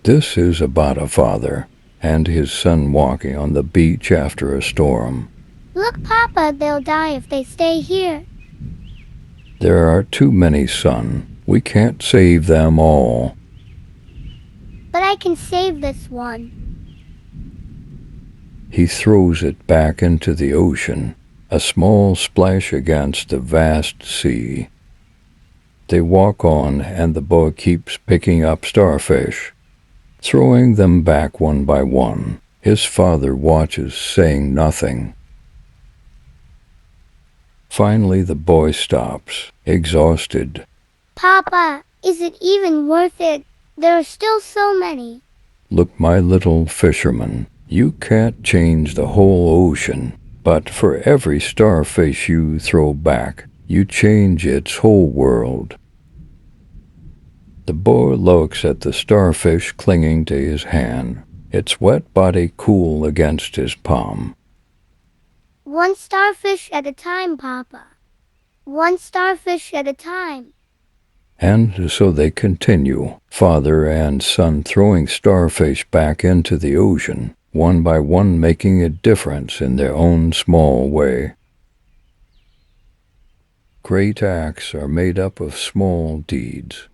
This is about a father and his son walking on the beach after a storm. Look, Papa, they'll die if they stay here. There are too many, son. We can't save them all. But I can save this one. He throws it back into the ocean, a small splash against the vast sea. They walk on, and the boy keeps picking up starfish, throwing them back one by one. His father watches, saying nothing. Finally, the boy stops, exhausted. Papa, is it even worth it? There are still so many. Look, my little fisherman, you can't change the whole ocean, but for every starfish you throw back, you change its whole world. The boy looks at the starfish clinging to his hand, its wet body cool against his palm. One starfish at a time, Papa. One starfish at a time. And so they continue, father and son throwing starfish back into the ocean, one by one making a difference in their own small way. Great acts are made up of small deeds.